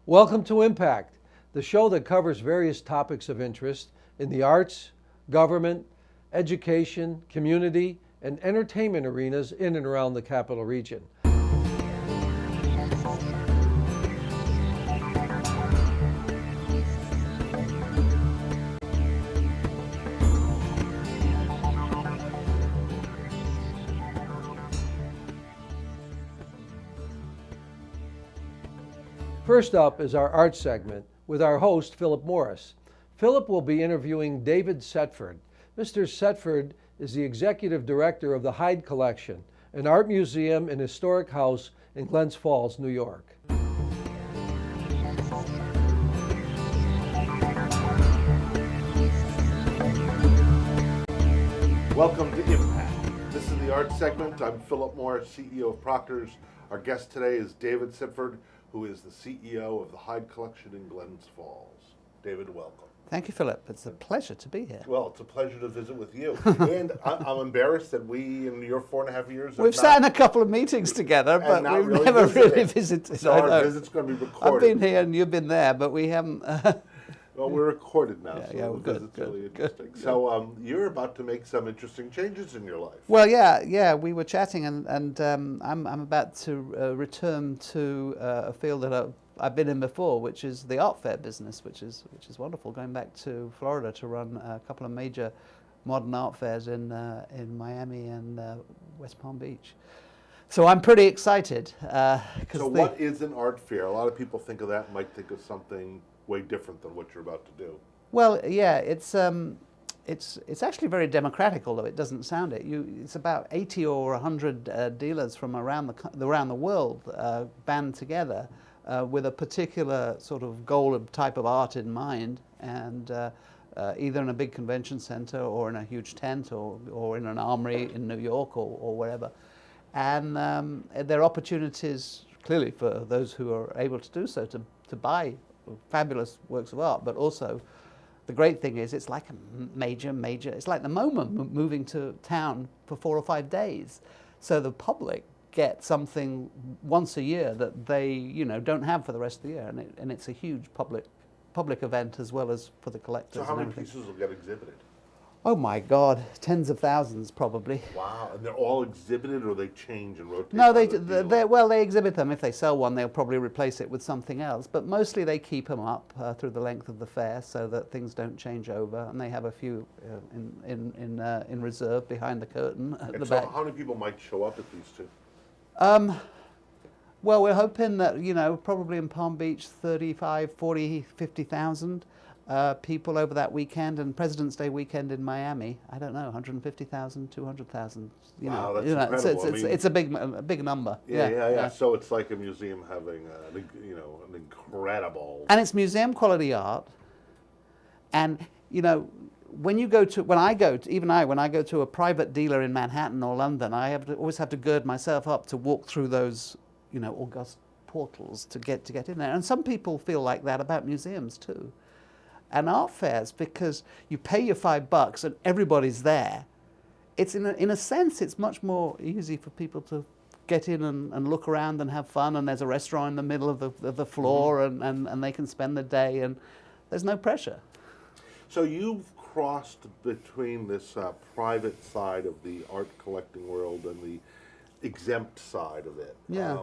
Welcome to Impact, the show that covers various topics of interest in the arts, government, education, community, and entertainment arenas in and around the capital region. First up is our art segment with our host, Philip Morris. Philip will be interviewing David Setford. Mr. Setford is the executive director of the Hyde Collection, an art museum and historic house in Glens Falls, New York. Welcome to Impact. This is the art segment. I'm Philip Morris, CEO of Proctors. Our guest today is David Setford, who is the CEO of the Hyde Collection in Glens Falls. David, welcome. Thank you, Philip. It's a pleasure to be here. Well, it's a pleasure to visit with you. And I'm embarrassed that we, in your 4.5 years, we've sat in a couple of meetings together, but we've really never really visited. So our visit's going to be recorded. I've been here and you've been there, but we haven't. Well, we're recorded now, well, the visit's really interesting. So you're about to make some interesting changes in your life. Well, yeah. We were chatting, and I'm about to return to a field that I've been in before, which is the art fair business, which is wonderful. Going back to Florida to run a couple of major modern art fairs in Miami and West Palm Beach. So I'm pretty excited. So what is an art fair? A lot of people think of that and might think of something way different than what you're about to do. Well, yeah, it's actually very democratic, although it doesn't sound it. It's about 80 or 100 dealers from around the world band together with a particular sort of goal of type of art in mind, and either in a big convention center or in a huge tent or in an armory in New York or wherever. And there are opportunities clearly for those who are able to do so to buy fabulous works of art, but also the great thing is it's like a major, it's like the MoMA moving to town for 4 or 5 days. So the public get something once a year that they don't have for the rest of the year, and it's a huge public event as well as for the collectors. So how many pieces will get exhibited? Oh my God, tens of thousands probably. Wow, and they're all exhibited, or they change and rotate? No, they exhibit them. If they sell one, they'll probably replace it with something else. But mostly they keep them up through the length of the fair so that things don't change over. And they have a few in reserve behind the curtain at the back. How many people might show up at these two? Well, we're hoping that probably in Palm Beach 35, 40, 50,000. People over that weekend, and President's Day weekend in Miami, I don't know, 150,000, 200,000. Wow, that's incredible. It's a big number. Yeah. So it's like a museum having an incredible. And it's museum quality art. And when I go to a private dealer in Manhattan or London, I always have to gird myself up to walk through those august portals to get in there. And some people feel like that about museums too. And art fairs, because you pay your $5 and everybody's there, it's in a sense it's much more easy for people to get in and look around and have fun, and there's a restaurant in the middle of the floor, and they can spend the day, and there's no pressure. So you've crossed between this private side of the art collecting world and the exempt side of it. Yeah.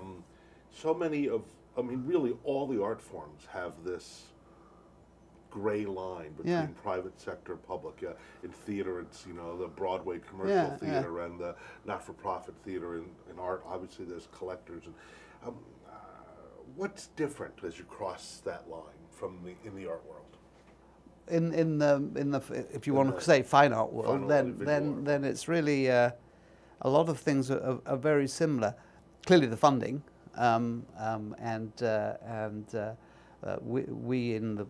Really all the art forms have this gray line between private sector, public. Yeah, in theater, it's the Broadway commercial theater and the not-for-profit theater. In art, obviously, there's collectors. And what's different as you cross that line in the art world? In the if you want to say fine art world, then it's really a lot of things are very similar. Clearly, the funding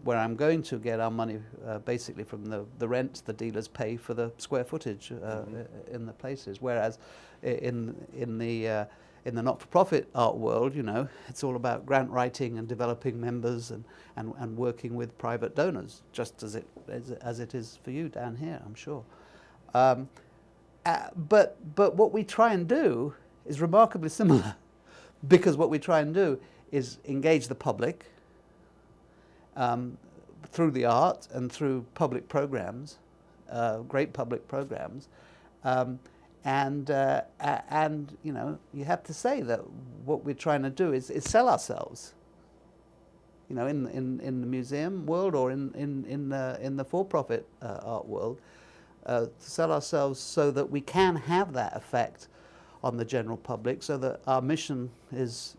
where I'm going to get our money basically from the rent the dealers pay for the square footage in the places, whereas in the not-for-profit art world, it's all about grant writing and developing members and working with private donors, just as it is for you down here, I'm sure. But what we try and do is remarkably similar, because what we try and do is engage the public through the art and through public programs, great public programs. And you know, you have to say that what we're trying to do is sell ourselves. You know, in the museum world or in the for-profit art world, to sell ourselves so that we can have that effect on the general public, so that our mission is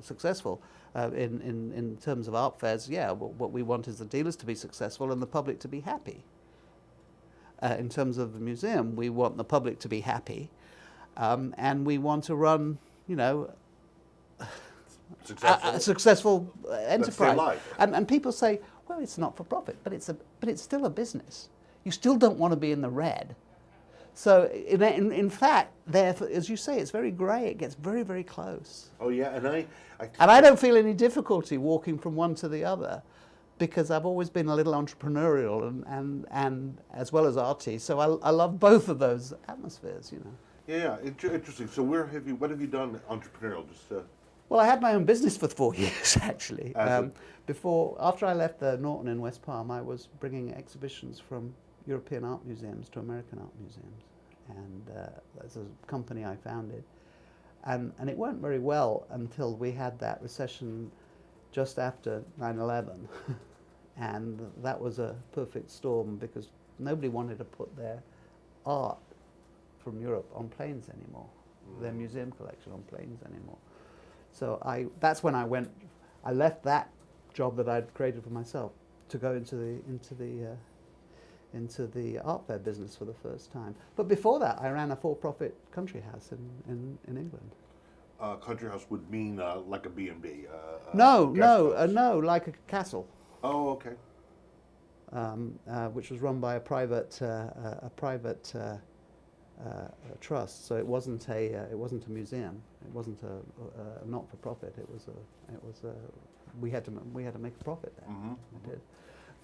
successful. In terms of art fairs, yeah, what we want is the dealers to be successful and the public to be happy. In terms of the museum, we want the public to be happy, and we want to run, you know, a successful enterprise. And people say, well, it's not for profit, but it's still a business. You still don't want to be in the red. So in fact, as you say, it's very grey. It gets very, very close. Oh yeah, and I don't feel any difficulty walking from one to the other, because I've always been a little entrepreneurial and as well as arty. So I love both of those atmospheres, you know. Yeah, interesting. So what have you done entrepreneurial? Well, I had my own business for 4 years actually. After I left Norton in West Palm, I was bringing exhibitions from European art museums to American art museums, and that's a company I founded, and it went very well until we had that recession just after 9/11, and that was a perfect storm because nobody wanted to put their art from Europe on planes anymore, their museum collection on planes anymore. So that's when I left that job that I'd created for myself to go into the art fair business for the first time. But before that, I ran a for-profit country house in England. Country house would mean like a B&B? No, like a castle. Oh, okay. Which was run by a private trust. So it wasn't a museum. It wasn't a not-for-profit. We had to make a profit there. Mm-hmm. We did.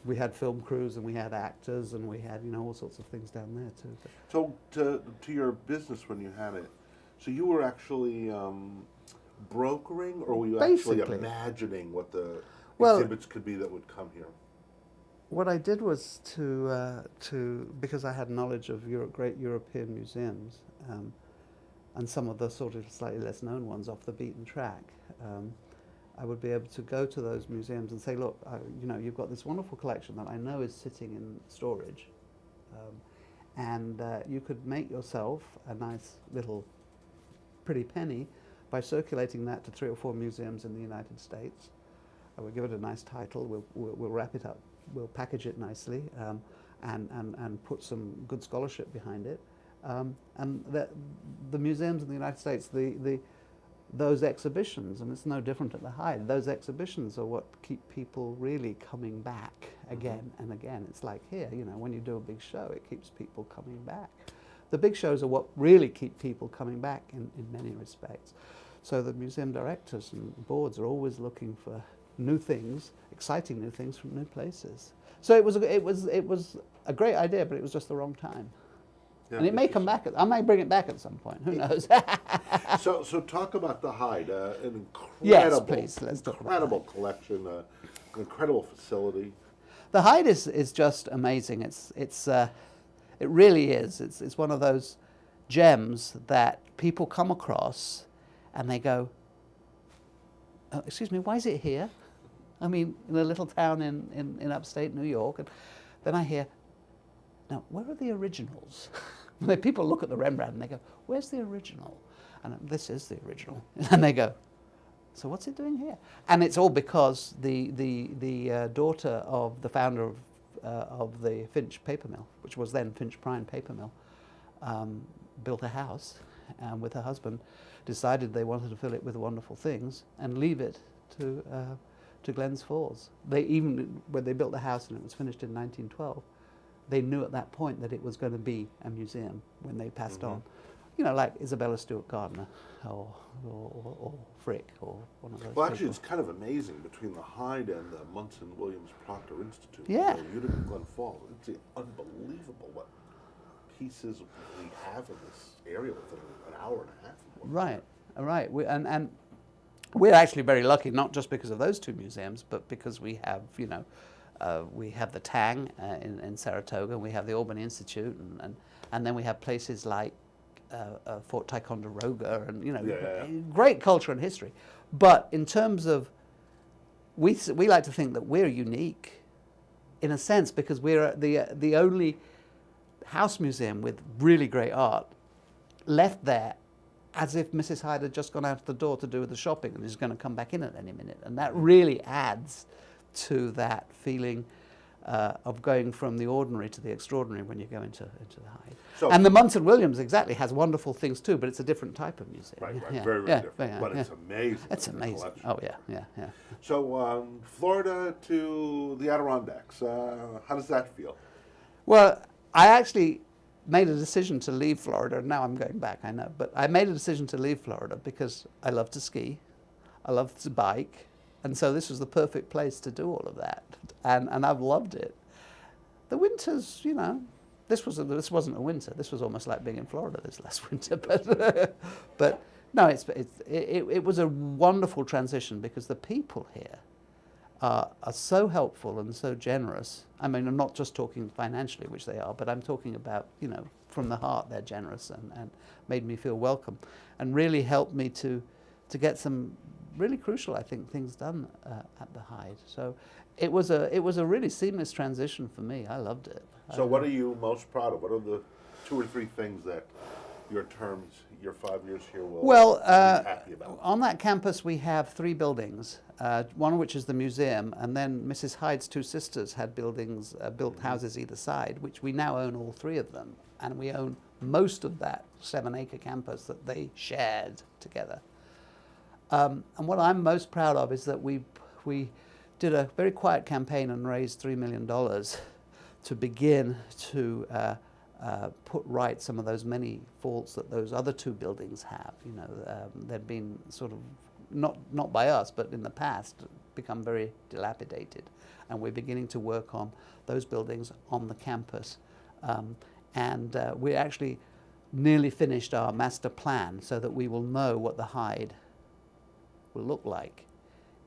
We had film crews and we had actors and we had, you know, all sorts of things down there too. So to your business when you had it, so you were actually brokering, or were you actually imagining what the exhibits could be that would come here? What I did was to because I had knowledge of great European museums and some of the sort of slightly less known ones off the beaten track. I would be able to go to those museums and say, look, you know, you've got this wonderful collection that I know is sitting in storage, and you could make yourself a nice little pretty penny by circulating that to 3 or 4 museums in the United States. I would give it a nice title. We'll wrap it up. We'll package it nicely and put some good scholarship behind it. And the museums in the United States, those exhibitions, and it's no different at the Hyde, those exhibitions are what keep people really coming back again and again. It's like here, you know, when you do a big show, it keeps people coming back. The big shows are what really keep people coming back in many respects. So the museum directors and boards are always looking for new things, exciting new things from new places. So it was a great idea, but it was just the wrong time. Yeah, and it may come back. I may bring it back at some point. Who knows? So talk about the Hyde. An incredible, yes, please. Let's talk about incredible collection, an incredible facility. The Hyde is just amazing. It really is. It's one of those gems that people come across, and they go, oh, "Excuse me, why is it here?" I mean, in a little town in upstate New York, and then I hear, "Now, where are the originals?" People look at the Rembrandt and they go, "Where's the original?" And this is the original. And they go, "So what's it doing here?" And it's all because the daughter of the founder of the Finch paper mill, which was then Finch Prine paper mill, built a house, and with her husband decided they wanted to fill it with wonderful things and leave it to Glens Falls. When they built the house and it was finished in 1912, they knew at that point that it was going to be a museum when they passed on. You know, like Isabella Stewart Gardner or Frick or one of those. Well, actually, it's kind of amazing between the Hyde and the Munson Williams Proctor Institute. Yeah. Utica Glen Falls. It's unbelievable what pieces we have in this area within an hour and a half. Right. we're actually very lucky, not just because of those two museums, but because we have, we have the Tang in Saratoga, we have the Albany Institute, and then we have places like Fort Ticonderoga, and great culture and history. But in terms of, we like to think that we're unique, in a sense, because we're the only house museum with really great art left there, as if Mrs. Hyde had just gone out the door to do the shopping and is going to come back in at any minute. And that really adds to that feeling of going from the ordinary to the extraordinary when you go into the Hyde. So, and the Munson Williams exactly has wonderful things too, but it's a different type of museum. Right, very different. But it's amazing. It's amazing. Collection. Oh yeah. So Florida to the Adirondacks, how does that feel? Well, I actually made a decision to leave Florida. Now I'm going back, I know. But I made a decision to leave Florida because I love to ski, I love to bike, and so this was the perfect place to do all of that. And I've loved it. The winters, this wasn't a winter. This was almost like being in Florida this last winter. But no, it was a wonderful transition because the people here are so helpful and so generous. I mean, I'm not just talking financially, which they are, but I'm talking about, from the heart, they're generous and made me feel welcome and really helped me to get some really crucial, I think, things done at the Hyde. So it was a really seamless transition for me. I loved it. So what are you most proud of? What are the 2 or 3 things that your 5 years here will be happy about? On that campus we have 3 buildings, one of which is the museum, and then Mrs. Hyde's 2 sisters had buildings, built houses either side, which we now own all 3 of them, and we own most of that 7-acre campus that they shared together. And what I'm most proud of is that we did a very quiet campaign and raised $3 million to begin to put right some of those many faults that those other 2 buildings have. They've been sort of, not by us, but in the past, become very dilapidated. And we're beginning to work on those buildings on the campus. And we actually nearly finished our master plan so that we will know what the Hyde will look like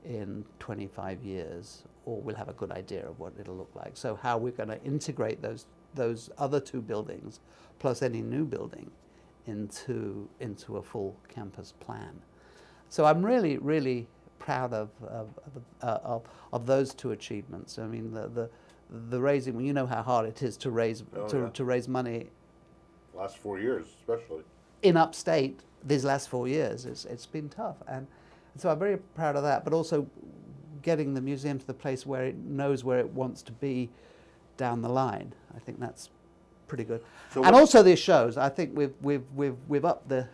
in 25 years, or we'll have a good idea of what it'll look like. So how we're going to integrate those other 2 buildings plus any new building into a full campus plan. So I'm really, really proud of those 2 achievements. I mean, the raising, well, you know how hard it is to raise to raise money. Last 4 years, especially in upstate. These last 4 years, it's been tough, and so I'm very proud of that. But also getting the museum to the place where it knows where it wants to be down the line. I think that's pretty good. So and also these shows. I think we've upped the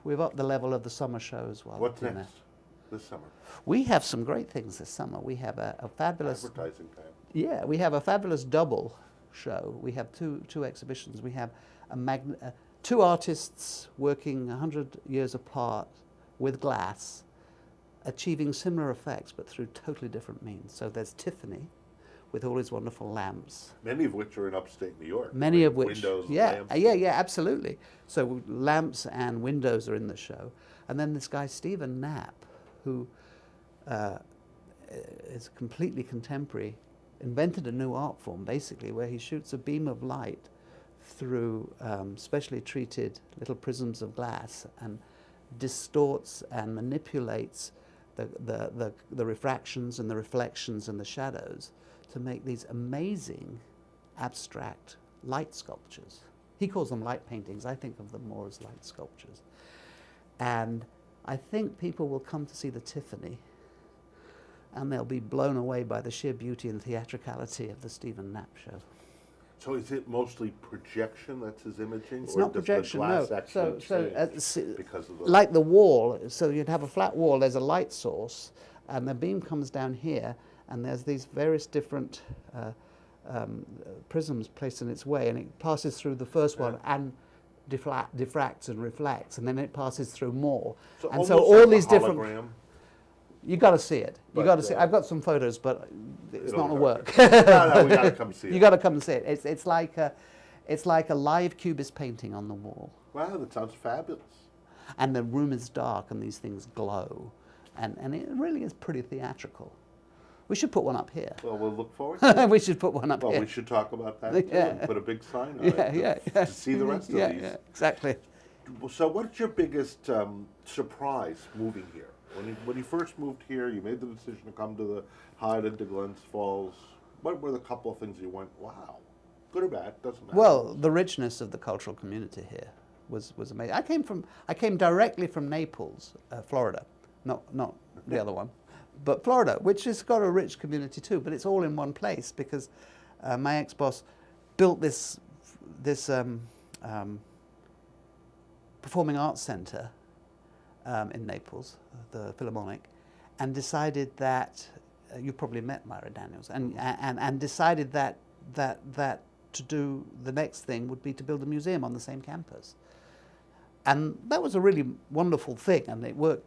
level of the summer show as well. What's next this summer? We have some great things this summer. We have a fabulous advertising time. Yeah, we have a fabulous double show. We have two exhibitions. We have 2 artists working 100 years apart with glass, achieving similar effects but through totally different means. So there's Tiffany with all his wonderful lamps. Many of which are in upstate New York. Many of which. Windows, yeah, lamps. yeah, absolutely. So lamps and windows are in the show. And then this guy, Stephen Knapp, who is completely contemporary, invented a new art form, basically, where he shoots a beam of light through specially treated little prisms of glass and distorts and manipulates the refractions and the reflections and the shadows to make these amazing abstract light sculptures. He calls them light paintings. I think of them more as light sculptures. And I think people will come to see the Tiffany and they'll be blown away by the sheer beauty and theatricality of the Stephen Knapp show. So is it mostly projection that's his imaging? It's or not projection, the glass no. actually because of the like the wall, so you'd have a flat wall, there's a light source, and the beam comes down here, and there's these various different prisms placed in its way, and it passes through the first one and diffracts and reflects, and then it passes through more. So all like these different... hologram. You got to see it. You got to see. I've got some photos, but it's not going to work. No, we got to come see it. You got to come and see it. It's like a live cubist painting on the wall. Wow, that sounds fabulous. And the room is dark, and these things glow, And it really is pretty theatrical. We should put one up here. Well, we'll look forward to it. We should put one up Well, here. we should talk about that too, Yeah. and put a big sign on Yeah, it yeah. to see the rest of these. Yeah, exactly. So what's your biggest surprise moving here? When you first moved here, you made the decision to come to the Hyde and to Glens Falls. What were the couple of things you went, wow, good or bad, doesn't matter? Well, the richness of the cultural community here was amazing. I came directly from Naples, Florida, not the other one, but Florida, which has got a rich community too. But it's all in one place because my ex-boss built this performing arts center in Naples, the Philharmonic, and decided that you probably met Myra Daniels, and decided that to do the next thing would be to build a museum on the same campus. And that was a really wonderful thing, and it worked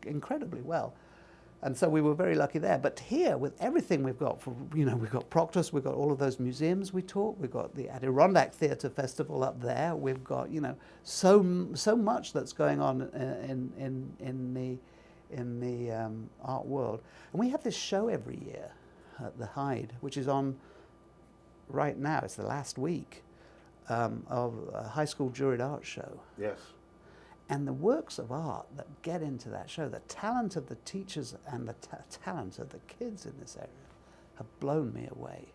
incredibly well. And so we were very lucky there. But here, with everything we've got, we've got Proctors, we've got all of those museums we taught, we've got the Adirondack Theater Festival up there, we've got so much that's going on in the art world. And we have this show every year at the Hyde, which is on right now. It's the last week of a high school juried art show. Yes. And the works of art that get into that show, the talent of the teachers and the talent of the kids in this area have blown me away.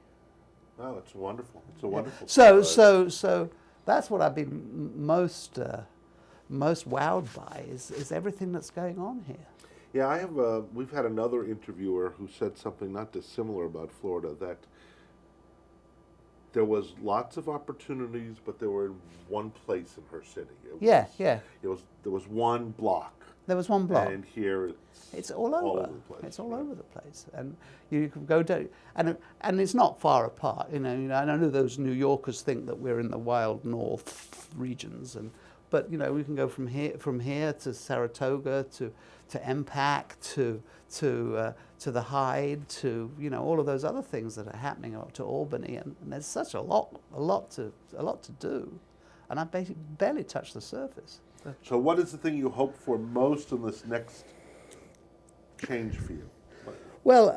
Oh, it's wonderful. It's a wonderful. So that's what I've been most wowed by is everything that's going on here. Yeah, we've had another interviewer who said something not dissimilar about Florida, that there was lots of opportunities, but they were in one place in her city. There was one block. There was one block. And here it's all over the place. It's all over the place, and you can go down, and it's not far apart. And I know those New Yorkers think that we're in the wild north regions, but we can go from here to Saratoga to MPAC to the Hyde to all of those other things that are happening up to Albany, and there's such a lot to do, and I basically barely touched the surface. So what is the thing you hope for most in this next change for you? Well,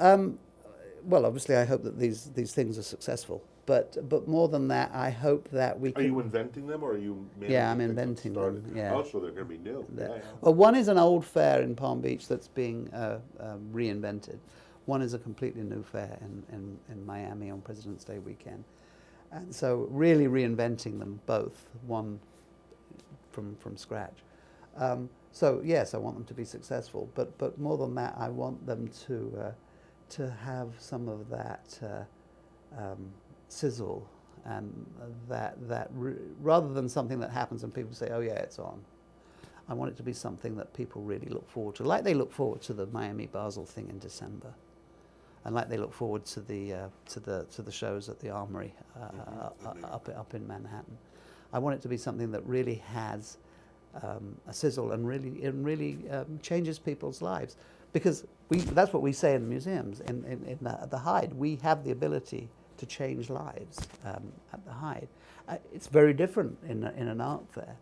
obviously I hope that these things are successful. But more than that, I hope that we can... Are you inventing them, or are you... Yeah, I'm inventing them, yeah. Oh, so they're going to be new. Yeah. Well, one is an old fair in Palm Beach that's being reinvented. One is a completely new fair in Miami on President's Day weekend. And so really reinventing them both, one from scratch. So yes, I want them to be successful, but more than that, I want them to have some of that sizzle, and rather than something that happens and people say, oh yeah, it's on. I want it to be something that people really look forward to, like they look forward to the Miami Basel thing in December, and like they look forward to the shows at the Armory up in Manhattan. I want it to be something that really has a sizzle and really changes people's lives, because that's what we say in museums. In the Hyde, we have the ability to change lives at the Hyde. It's very different in an art fair,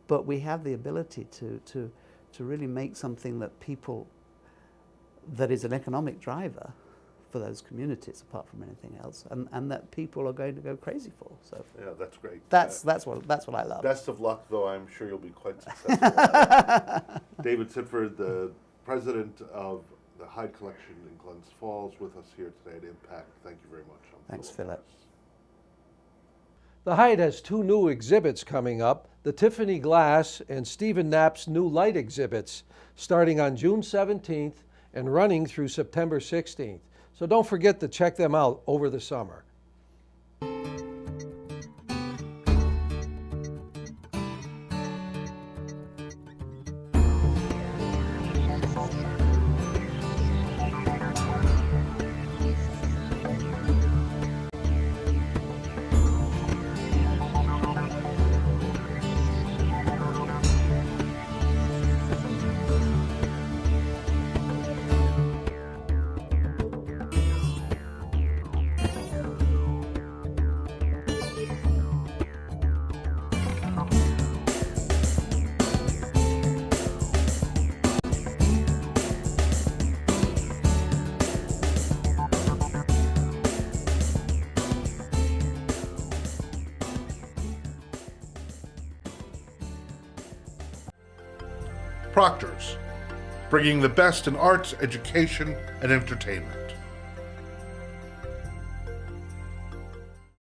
but we have the ability to really make something that is an economic driver for those communities, apart from anything else, and that people are going to go crazy for. So yeah, that's great. That's what I love. Best of luck, though. I'm sure you'll be quite successful. David Setford, the president of the Hyde Collection in Glens Falls, with us here today at Impact. Thank you very much. Thanks, Philip. The Hyde has two new exhibits coming up, the Tiffany Glass and Stephen Knapp's new light exhibits, starting on June 17th and running through September 16th. So don't forget to check them out over the summer. Proctors, bringing the best in arts, education, and entertainment.